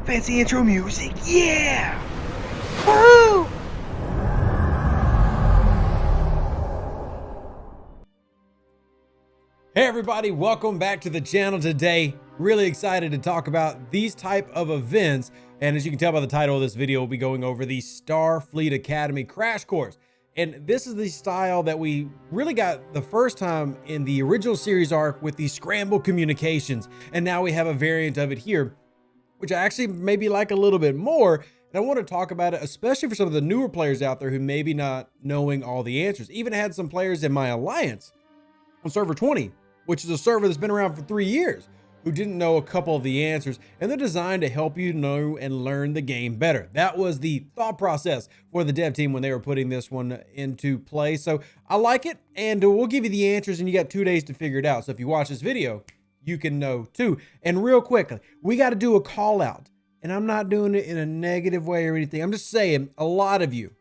Fancy intro music, yeah! Woo! Hey everybody, welcome back to the channel today. Really excited to talk about these type of events. And as you can tell by the title of this video, we'll be going over the Starfleet Academy Crash Course. And this is the style that we really got the first time in the original series arc with the scrambled communications. And now we have a variant of it here, which I actually maybe like a little bit more. And I want to talk about it, especially for some of the newer players out there who maybe not knowing all the answers. Even had some players in my alliance on server 20, which is a server that's been around for 3 years, who didn't know a couple of the answers, and they're designed to help you know and learn the game better. That was the thought process for the dev team when they were putting this one into play. So I like it, and we'll give you the answers, and you got 2 days to figure it out. So if you watch this video, you can know too. And real quickly, we got to do a call out, and I'm not doing it in a negative way or anything. I'm just saying a lot of you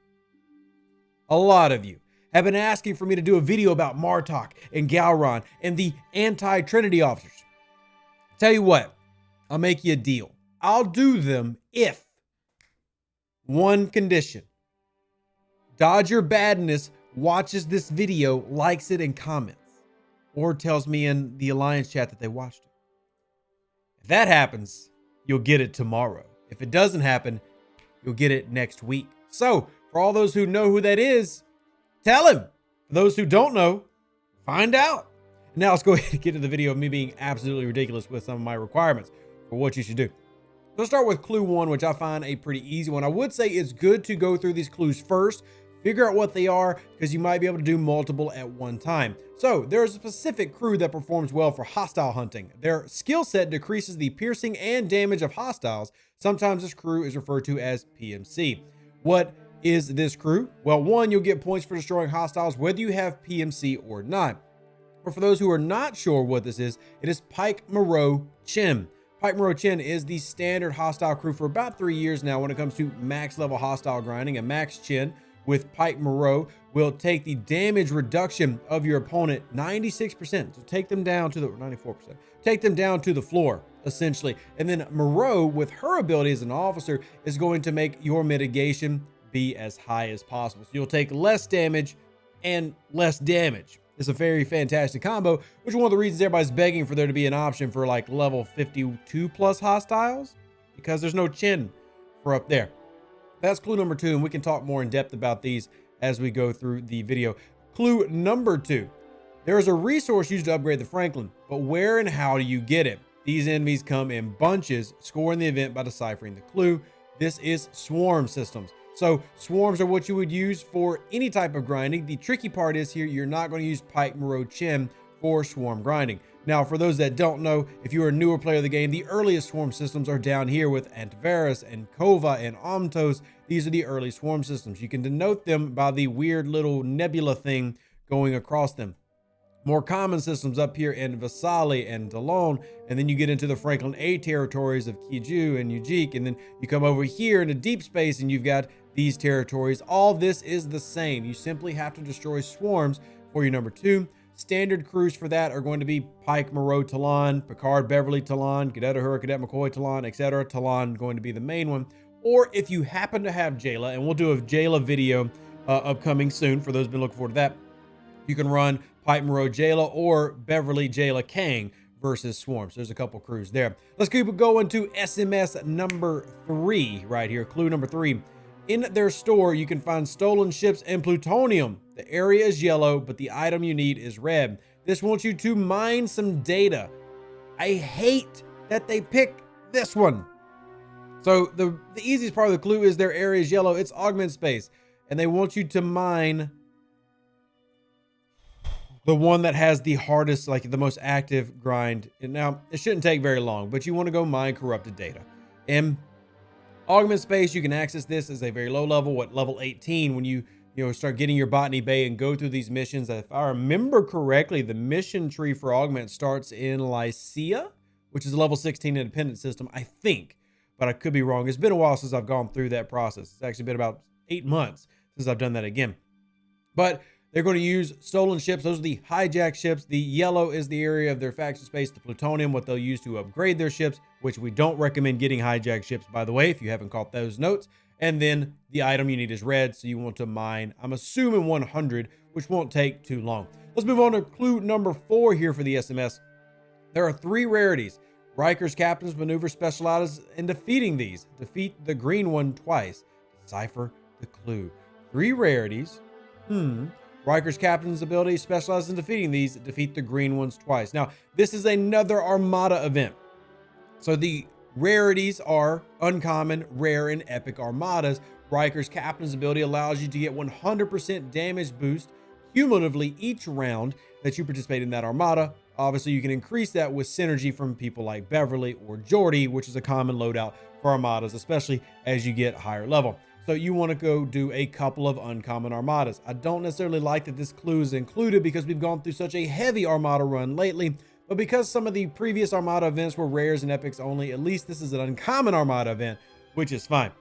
have been asking for me to do a video about Martok and Gowron and the anti-Trinity officers. Tell you what, I'll make you a deal. I'll do them if one condition: Dodger Badness watches this video, likes it, and comments, or tells me in the Alliance chat that they watched it. If that happens, you'll get it tomorrow. If it doesn't happen, you'll get it next week. So for all those who know who that is, tell him. For those who don't know, find out. Now let's go ahead and get to the video of me being absolutely ridiculous with some of my requirements for what you should do. Let's start with clue 1, which I find a pretty easy one. I would say it's good to go through these clues first, figure out what they are, because you might be able to do multiple at one time. So there's a specific crew that performs well for hostile hunting. Their skill set decreases the piercing and damage of hostiles. Sometimes this crew is referred to as PMC. What is this crew? Well, 1, you'll get points for destroying hostiles whether you have PMC or not. But for those who are not sure what this is, it is Pike Moreau Chin. Pike Moreau Chin is the standard hostile crew for about 3 years now when it comes to max level hostile grinding. A max Chin with Pike Moreau will take the damage reduction of your opponent 96%. So take them down to the 94%. Take them down to the floor, essentially. And then Moreau, with her ability as an officer, is going to make your mitigation be as high as possible. So you'll take less damage and less damage. It's a very fantastic combo, which is one of the reasons everybody's begging for there to be an option for like level 52 plus hostiles, because there's no Chin for up there. That's clue number 2, and we can talk more in depth about these as we go through the video. Clue number 2, there is a resource used to upgrade the Franklin, but where and how do you get it? These enemies come in bunches, scoring the event by deciphering the clue. This is swarm systems. So swarms are what you would use for any type of grinding. The tricky part is here, you're not going to use Pike Moreau Chin for swarm grinding. Now, for those that don't know, if you're a newer player of the game, the earliest swarm systems are down here with Antivirus and Kova and Omtos. These are the early swarm systems. You can denote them by the weird little nebula thing going across them. More common systems up here in Vasali and Dalon, and then you get into the Franklin A territories of Kiju and Ujik, and then you come over here into deep space and you've got these territories. All this is the same. You simply have to destroy swarms for your number 2. Standard crews for that are going to be Pike Moreau Talon, Picard Beverly Talon, Cadet Uhura, Cadet McCoy Talon, etc. Talon going to be the main one. Or if you happen to have Jayla, and we'll do a Jayla video upcoming soon for those who've been looking forward to that, you can run Pike Moreau Jayla or Beverly Jayla Kang versus swarms. There's a couple crews there. Let's keep going to SMS number 3 right here. Clue number 3. In their store, you can find stolen ships and plutonium. The area is yellow, but the item you need is red. This wants you to mine some data. I hate that they pick this one. So the easiest part of the clue is their area is yellow. It's augment space, and they want you to mine the one that has the hardest, like the most active grind. And now, it shouldn't take very long, but you want to go mine corrupted data. And augment space, you can access this as a very low level at level 18 when you start getting your botany bay and go through these missions. If I remember correctly, the mission tree for augment starts in Lycia, which is a level 16 independent system, I think, but I could be wrong. It's been a while since I've gone through that process. It's actually been about 8 months since I've done that again. But They're going to use stolen ships. Those are the hijacked ships. The yellow is the area of their faction space, the plutonium, what they'll use to upgrade their ships, which we don't recommend getting hijacked ships, by the way, if you haven't caught those notes. And then the item you need is red, so you want to mine, I'm assuming 100, which won't take too long. Let's move on to clue number 4 here for the SMS. There are 3 rarities. Riker's captain's maneuver specializes in defeating these. Defeat the green one twice. Decipher the clue. 3 rarities. Riker's captain's ability specializes in defeating these. Defeat the green ones twice. Now, this is another Armada event. So the rarities are uncommon, rare, and epic armadas. Riker's captain's ability allows you to get 100% damage boost cumulatively each round that you participate in that armada. Obviously, you can increase that with synergy from people like Beverly or Geordi, which is a common loadout for armadas, especially as you get higher level. So you want to go do a couple of uncommon armadas. I don't necessarily like that this clue is included because we've gone through such a heavy armada run lately, but because some of the previous armada events were rares and epics only, at least this is an uncommon armada event, which is fine.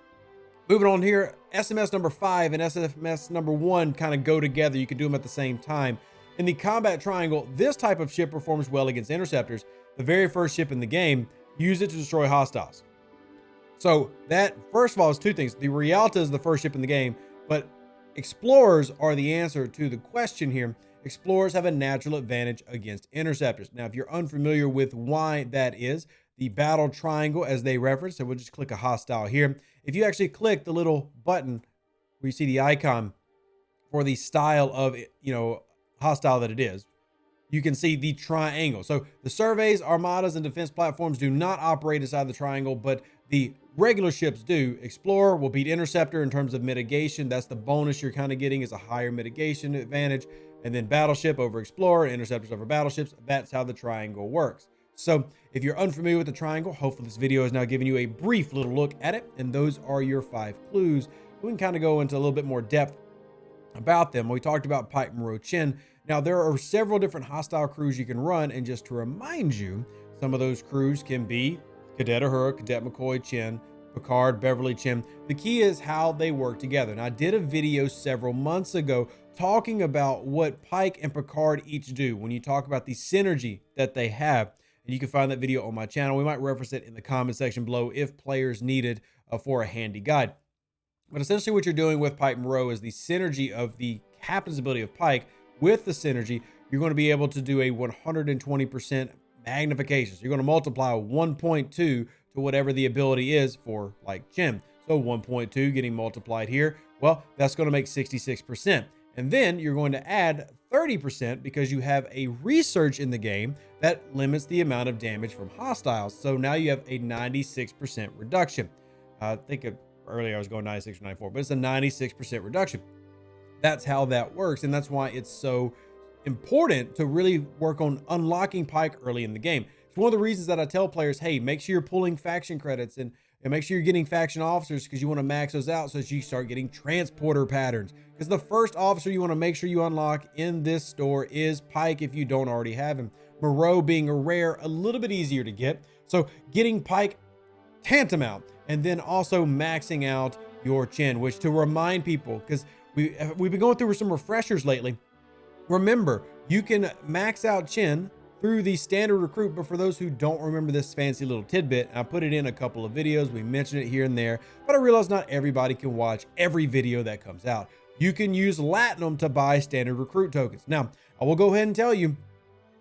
Moving on here, SMS number 5 and SMS number 1 kind of go together. You can do them at the same time. In the combat triangle, this type of ship performs well against interceptors. The very first ship in the game, use it to destroy hostiles. So that, first of all, is 2 things. The Rialta is the first ship in the game, but explorers are the answer to the question here. Explorers have a natural advantage against interceptors. Now, if you're unfamiliar with why that is, the battle triangle, as they reference, so we'll just click a hostile here. If you actually click the little button where you see the icon for the style of, hostile that it is, you can see the triangle. So the surveys, armadas, and defense platforms do not operate inside the triangle, but the regular ships do. Explorer will beat Interceptor in terms of mitigation. That's the bonus you're kind of getting, is a higher mitigation advantage. And then Battleship over Explorer, Interceptors over Battleships. That's how the triangle works. So if you're unfamiliar with the triangle, hopefully this video is now giving you a brief little look at it. And those are your 5 clues. We can kind of go into a little bit more depth about them. We talked about Pike, Moreau, Chin. Now, there are several different hostile crews you can run. And just to remind you, some of those crews can be Cadet Uhura, Cadet McCoy, Chin, Picard, Beverly, Chin. The key is how they work together. And I did a video several months ago talking about what Pike and Picard each do when you talk about the synergy that they have. And you can find that video on my channel. We might reference it in the comment section below if players need it for a handy guide. But essentially what you're doing with Pike Moreau is the synergy of the captain's ability of Pike with the synergy. You're going to be able to do a 120% magnification. So you're going to multiply 1.2 to whatever the ability is for like Chin. So 1.2 getting multiplied here. Well, that's going to make 66%. And then you're going to add 30% because you have a research in the game that limits the amount of damage from hostiles. So now you have a 96% reduction. I think earlier I was going 96 or 94, but it's a 96% reduction. That's how that works. And that's why it's so important to really work on unlocking Pike early in the game. It's one of the reasons that I tell players, hey, make sure you're pulling faction credits and make sure you're getting faction officers, because you want to max those out so that you start getting transporter patterns. Because the first officer you want to make sure you unlock in this store is Pike if you don't already have him. Moreau being a rare, a little bit easier to get. So getting Pike tantamount, and then also maxing out your Chin, which, to remind people, because we've been going through some refreshers lately. Remember, you can max out Chin through the standard recruit, but for those who don't remember this fancy little tidbit, I put it in a couple of videos. We mentioned it here and there, but I realize not everybody can watch every video that comes out. You can use Latinum to buy standard recruit tokens. Now, I will go ahead and tell you,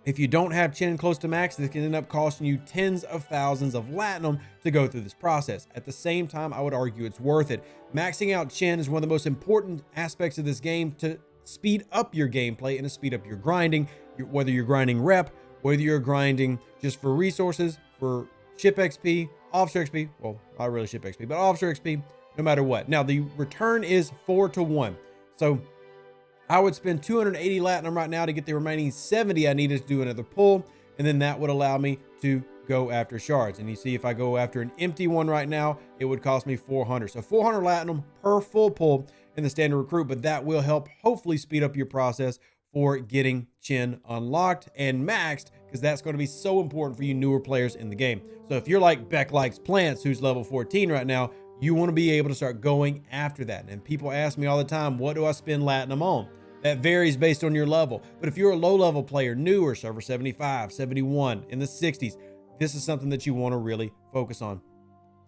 if you don't have Chin close to max, this can end up costing you tens of thousands of Latinum to go through this process. At the same time, I would argue it's worth it. Maxing out Chin is one of the most important aspects of this game to speed up your gameplay and to speed up your grinding, whether you're grinding rep, whether you're grinding just for resources, for ship XP, officer XP, well, not really ship XP, but officer XP, no matter what. Now, the return is 4-to-1. So I would spend 280 Latinum right now to get the remaining 70 I needed to do another pull, and then that would allow me to go after shards. And you see, if I go after an empty one right now, it would cost me 400. So 400 Latinum per full pull in the standard recruit, but that will help hopefully speed up your process for getting Chin unlocked and maxed, because that's going to be so important for you newer players in the game. So if you're like Beck Likes Plants, who's level 14 right now, you want to be able to start going after that. And people ask me all the time, what do I spend Latinum on? That varies based on your level. But if you're a low level player, newer, server 75, 71, in the 60s, this is something that you want to really focus on.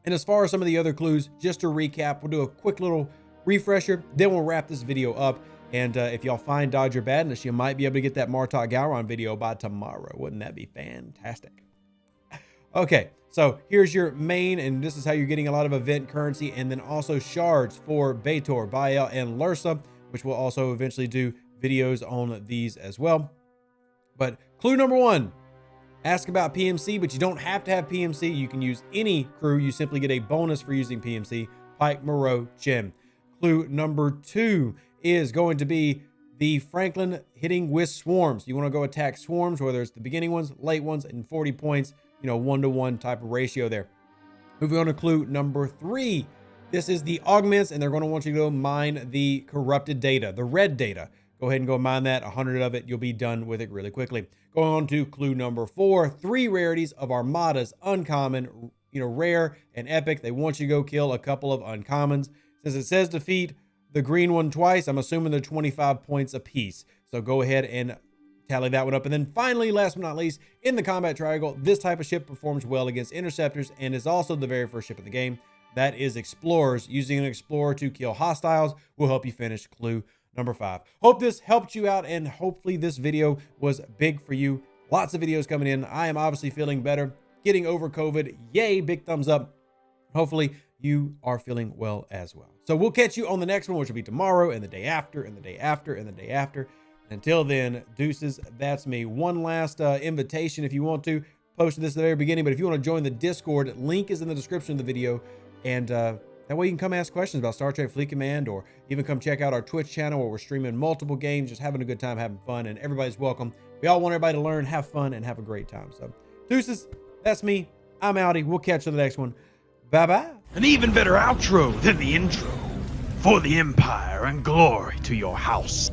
And as far as some of the other clues, just to recap, we'll do a quick little refresher, then we'll wrap this video up. And if y'all find Dodger Badness, you might be able to get that Martok Gowron video by tomorrow. Wouldn't that be fantastic? Okay, so here's your main, and this is how you're getting a lot of event currency, and then also shards for Baator, Bael, and Lursa, which we'll also eventually do videos on these as well. But clue number 1, ask about PMC, but you don't have to have PMC. You can use any crew. You simply get a bonus for using PMC, Pike, Moreau, Chen. Clue number 2 is going to be the Franklin hitting with swarms. You want to go attack swarms, whether it's the beginning ones, late ones, and 40 points, 1-to-1 type of ratio there. Moving on to clue number 3. This is the augments, and they're going to want you to go mine the corrupted data, the red data. Go ahead and go mine that, 100 of it. You'll be done with it really quickly. Going on to clue number 4, 3 rarities of armadas, uncommon, rare, and epic. They want you to go kill a couple of uncommons. Since it says defeat the green one twice, I'm assuming they're 25 points apiece. So go ahead and tally that one up. And then finally, last but not least, in the combat triangle, this type of ship performs well against interceptors and is also the very first ship in the game. That is explorers. Using an explorer to kill hostiles will help you finish clue number 5. Hope this helped you out, and hopefully this video was big for you. Lots of videos coming in. I am obviously feeling better, getting over COVID. Yay, big thumbs up. Hopefully you are feeling well as well. So we'll catch you on the next one, which will be tomorrow, and the day after, and the day after, and the day after. Until then, deuces, that's me. One last invitation, if you want to, posted this at the very beginning, but if you want to join the Discord, link is in the description of the video, and that way you can come ask questions about Star Trek Fleet Command, or even come check out our Twitch channel where we're streaming multiple games, just having a good time, having fun, and everybody's welcome. We all want everybody to learn, have fun, and have a great time. So deuces, that's me. I'm outie. We'll catch you on the next one. Bye-bye. An even better outro than the intro. For the Empire and glory to your house.